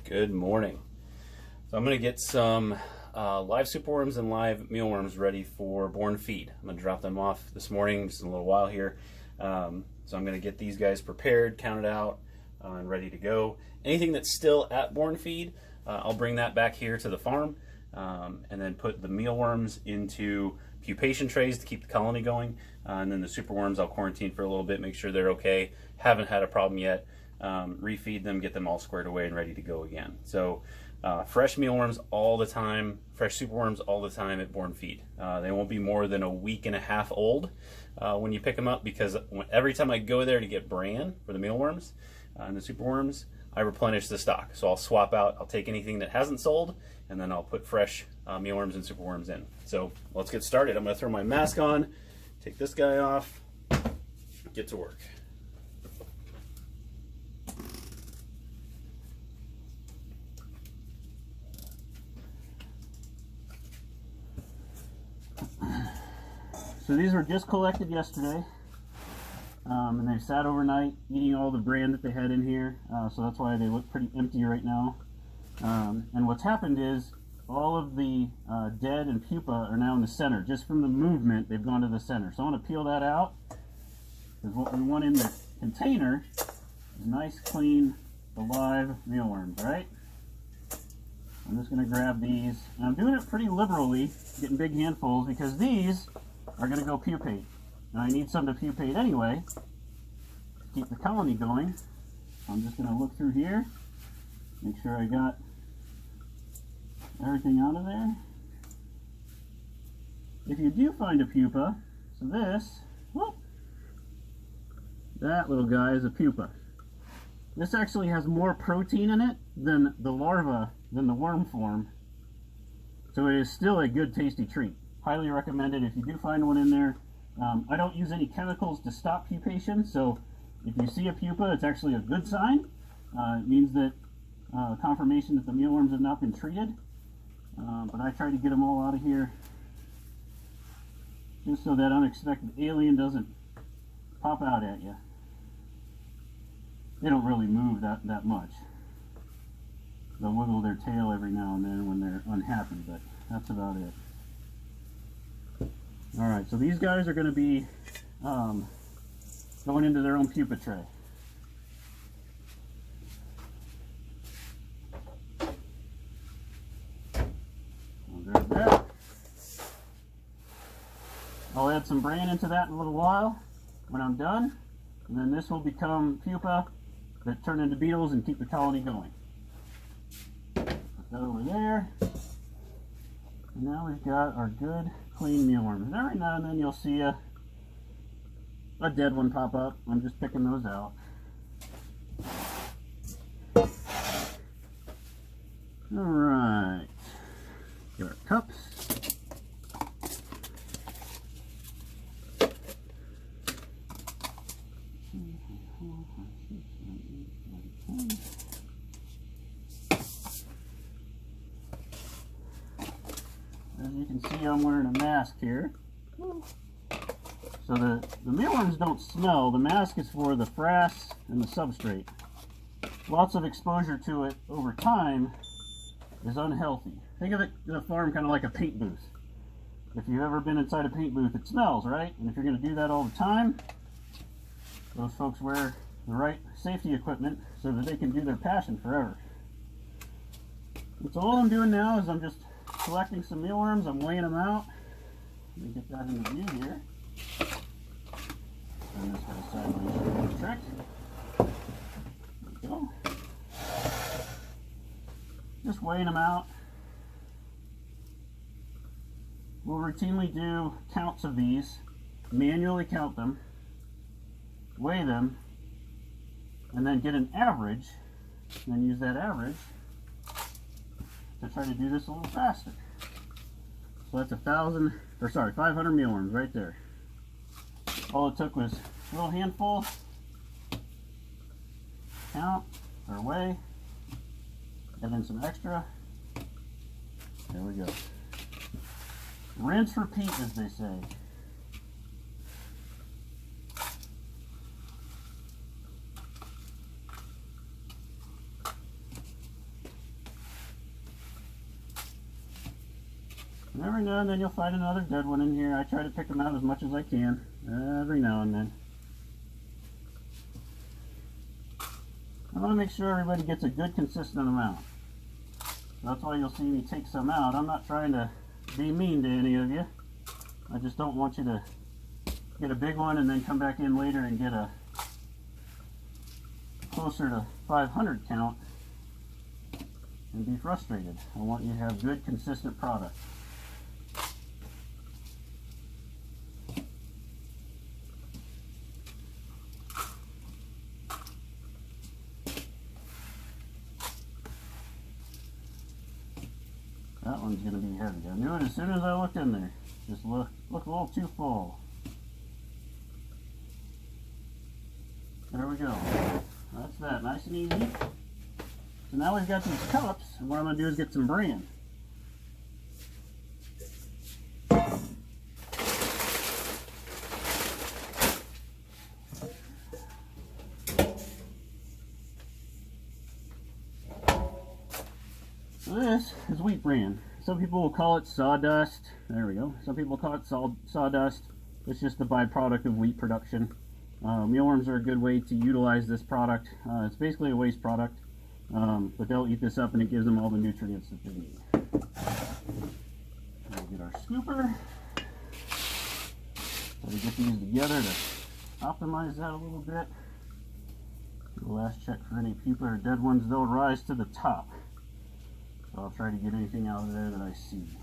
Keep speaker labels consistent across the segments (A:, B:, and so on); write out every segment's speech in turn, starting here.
A: Good morning. So I'm going to get some live superworms and live mealworms ready for Bourn Feed. I'm going to drop them off this morning, just in a little while here. So I'm going to get these guys prepared, counted out, and ready to go. Anything that's still at Bourn Feed, I'll bring that back here to the farm, and then put the mealworms into pupation trays to keep the colony going. And then the superworms I'll quarantine for a little bit, make sure they're okay. Haven't had a problem yet. Refeed them, get them all squared away and ready to go again. So fresh mealworms all the time, fresh superworms all the time at Bourn Feed. They won't be more than a week and a half old when you pick them up, because every time I go there to get bran for the mealworms and the superworms, I replenish the stock. So I'll swap out, I'll take anything that hasn't sold, and then I'll put fresh mealworms and superworms in. So let's get started. I'm going to throw my mask on, take this guy off, get to work. So these were just collected yesterday, and they sat overnight eating all the bran that they had in here, so that's why they look pretty empty right now. And what's happened is all of the dead and pupa are now in the center. Just from the movement, they've gone to the center. So I want to peel that out, because what we want in the container is nice, clean, alive mealworms, right? I'm just going to grab these, and I'm doing it pretty liberally, getting big handfuls, because these are going to go pupate. And I need some to pupate anyway to keep the colony going. So I'm just going to look through here, make sure I got everything out of there. If you do find a pupa, so this, whoop, that little guy is a pupa. This actually has more protein in it than the larva, than the worm form. So it is still a good tasty treat. Highly recommended if you do find one in there. I don't use any chemicals to stop pupation, so if you see a pupa, it's actually a good sign. It means that confirmation that the mealworms have not been treated. But I try to get them all out of here just so that unexpected alien doesn't pop out at you. They don't really move that much. They'll wiggle their tail every now and then when they're unhappy, but that's about it. Alright, so these guys are going to be going into their own pupa tray. I'll grab that. I'll add some bran into that in a little while when I'm done, and then this will become pupa that turn into beetles and keep the colony going. Put that over there. And now we've got our good clean mealworms. And every now and then you'll see a dead one pop up. I'm just picking those out. Alright. Get our cups. As you can see, I'm wearing a mask here. So the mealworms don't smell. The mask is for the frass and the substrate. Lots of exposure to it over time is unhealthy. Think of the farm kind of like a paint booth. If you've ever been inside a paint booth, it smells, right? And if you're going to do that all the time, those folks wear the right safety equipment so that they can do their passion forever. And so all I'm doing now is I'm just collecting some mealworms. I'm weighing them out. Let me get that in the view here. And this guy sideways trick. There we go. Just weighing them out. We'll routinely do counts of these, manually count them, weigh them, and then get an average, and then use that average to try to do this a little faster. So that's 500 mealworms right there. All it took was a little handful, count or weigh, and then some extra. There we go. Rinse, repeat, as they say.
B: And every now and then you'll find another dead one in here. I try to pick them out as much as I can, every now and then. I want to make sure everybody gets a good consistent amount. That's why you'll see me take some out. I'm not trying to be mean to any of you. I just don't want you to get a big one and then come back in later and get a closer to 500 count and be frustrated. I want you to have good consistent product. That one's going to be heavy. I knew it as soon as I looked in there. Just look a little too full. There we go. That's that. Nice and easy. So now we've got these cups, and what I'm going to do is get some bran. So this is wheat bran. Some people will call it sawdust. There we go. Some people call it sawdust. It's just the byproduct of wheat production. Mealworms are a good way to utilize this product. It's basically a waste product, but they'll eat this up and it gives them all the nutrients that they need. We'll get our scooper. So we get these together to optimize that a little bit. The last check for any pupa or dead ones, they'll rise to the top. So I'll try to get anything out of there that I see.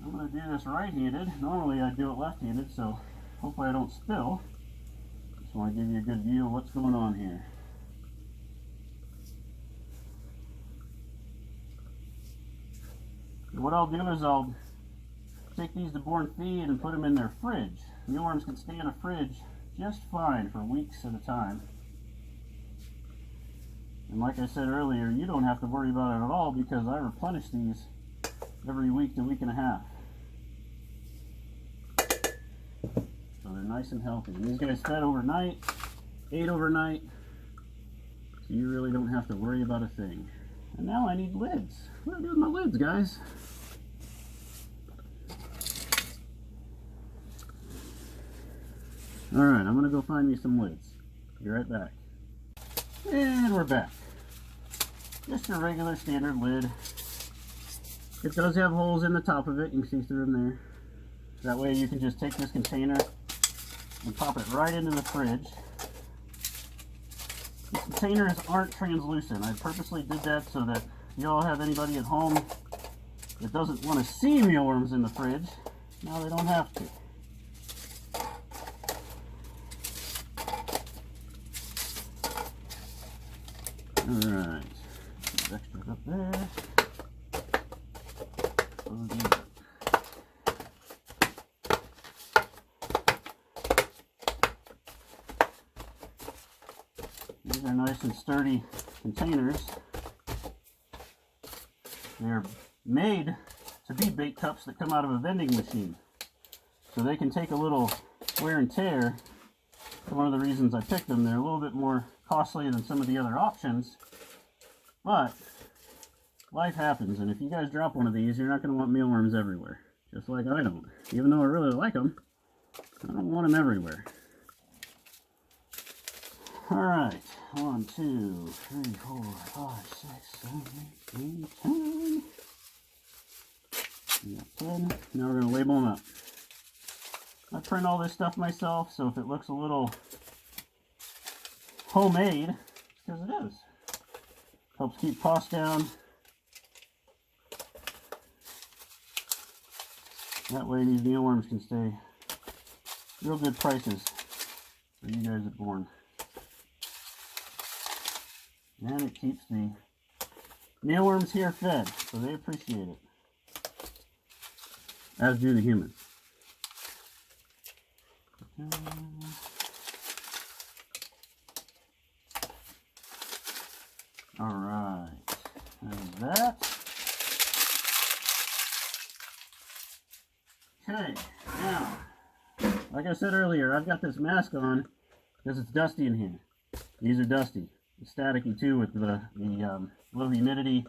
B: I'm going to do this right-handed. Normally I do it left-handed, so hopefully I don't spill. Just want to give you a good view of what's going on here. And what I'll do is I'll take these to Bourn Feed and put them in their fridge. Mealworms can stay in a fridge just fine for weeks at a time. And like I said earlier, you don't have to worry about it at all because I replenish these every week to week and a half. So they're nice and healthy. And these guys fed overnight, ate overnight, so you really don't have to worry about a thing. And now I need lids. What do I do with my lids, guys? Alright, I'm going to go find me some lids. Be right back. And we're back. Just a regular standard lid. It does have holes in the top of it. You can see through them there. That way you can just take this container and pop it right into the fridge. These containers aren't translucent. I purposely did that so that you all have anybody at home that doesn't want to see mealworms in the fridge. Now they don't have to. Alright, these extras up there. These are nice and sturdy containers. They're made to be bait cups that come out of a vending machine. So they can take a little wear and tear. One of the reasons I picked them, they're a little bit more costly than some of the other options, but life happens, and if you guys drop one of these, you're not going to want mealworms everywhere, just like I don't. Even though I really like them, I don't want them everywhere. Alright, 1, 2, 3, 4, 5, 6, 7, 8, 9, 10. We got 10. Now we're going to label them up. I print all this stuff myself, so if it looks a little homemade, because it is. Helps keep costs down. That way these mealworms can stay real good prices for you guys at Bourn. And it keeps the mealworms here fed, so they appreciate it. As do the humans. Alright, there's that. Okay, now, like I said earlier, I've got this mask on because it's dusty in here. These are dusty. It's staticky too with the low humidity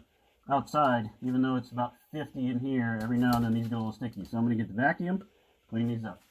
B: outside, even though it's about 50 in here. Every now and then these get a little sticky. So I'm going to get the vacuum, clean these up.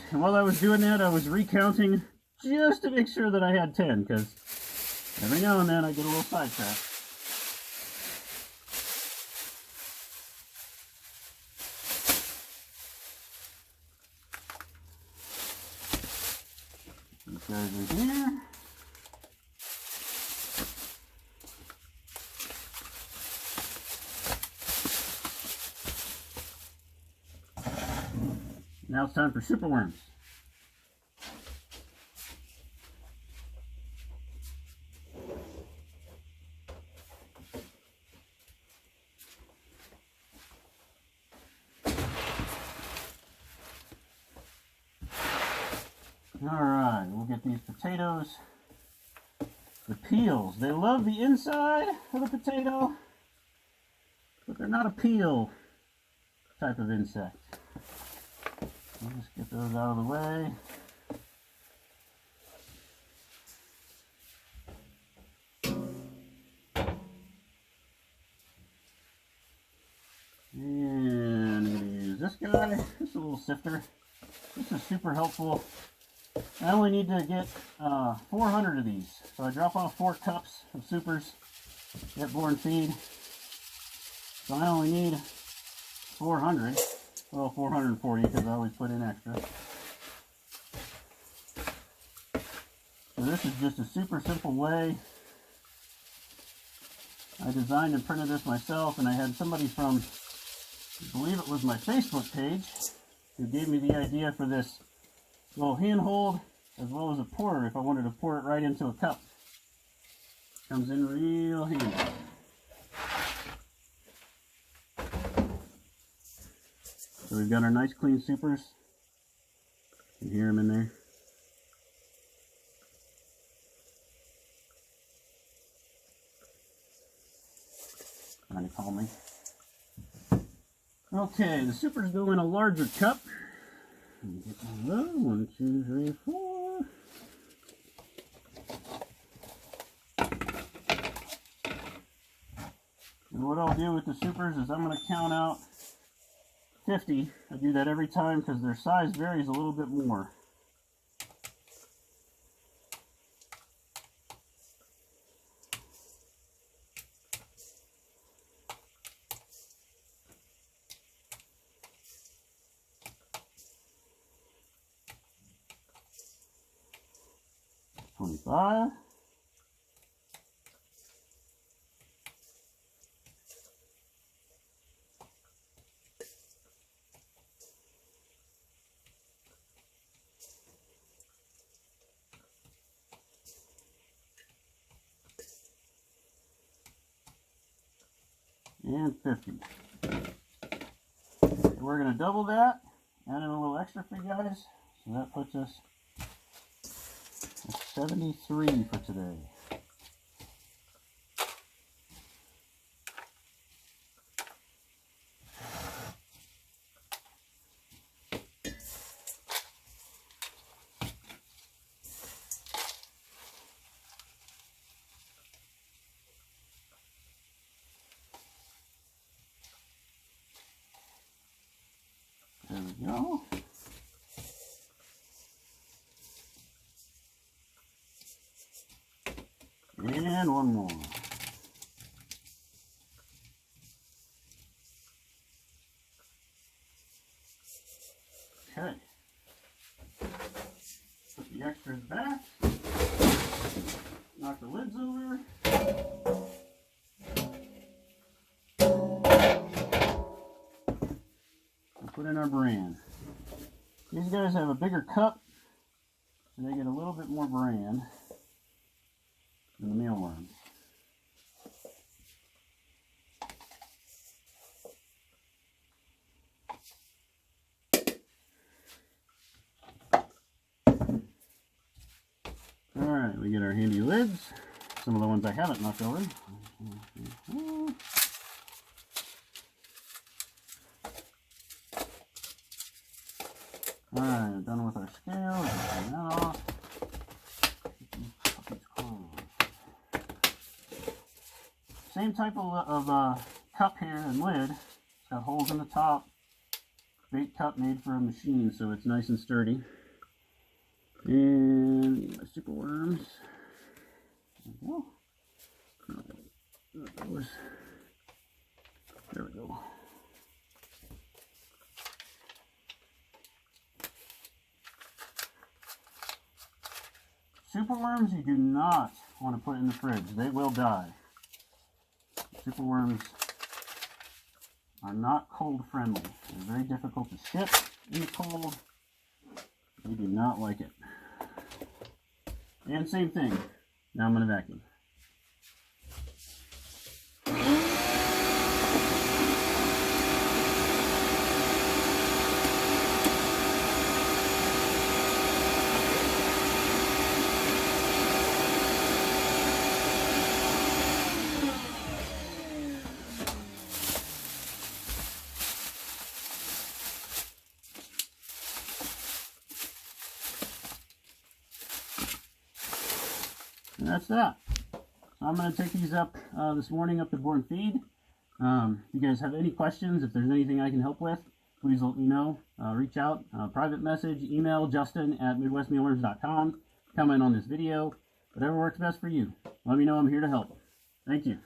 B: And while I was doing that, I was recounting just to make sure that I had 10, because every now and then I get a little sidetracked. These guys are here. Now it's time for super worms. Alright, we'll get these potatoes. The peels. They love the inside of the potato, but they're not a peel type of insect. I'll just get those out of the way. And I'm going to use this guy. This is a little sifter. This is super helpful. I only need to get 400 of these. So I drop off 4 cups of supers at Bourn Feed. So I only need 400. Well, 440 because I always put in extra. So this is just a super simple way. I designed and printed this myself, and I had somebody from, I believe it was my Facebook page, who gave me the idea for this little handhold as well as a pourer if I wanted to pour it right into a cup. Comes in real handy. So we've got our nice clean supers. You can hear them in there. Trying to call me. Okay, the supers go in a larger cup. Get one of those. 1, 2, 3, 4. And what I'll do with the supers is I'm going to count out 50. I do that every time because their size varies a little bit more. $25. And 50. We're going to double that, add in a little extra for you guys, so that puts us at 73 for today. There we go. And one more. Okay. Put the extras back. Knock the lids over. in our bran. These guys have a bigger cup, so they get a little bit more bran than the mealworms. Alright, we get our handy lids. Some of the ones I haven't knocked over. Alright, done with our scale. Take that off. Same type of cup here and lid. It's got holes in the top. Bait cup made for a machine, so it's nice and sturdy. And my super worms. There we go. There we go. Super worms you do not want to put in the fridge. They will die. Super worms are not cold friendly. They're very difficult to ship in the cold. They do not like it. And same thing. Now I'm going to vacuum. And that's that. So I'm going to take these up this morning up to Bourn Feed. If you guys have any questions, if there's anything I can help with, please let me know. Reach out, private message, email justin@midwestmealworms.com. Comment on this video. Whatever works best for you. Let me know. I'm here to help. Thank you.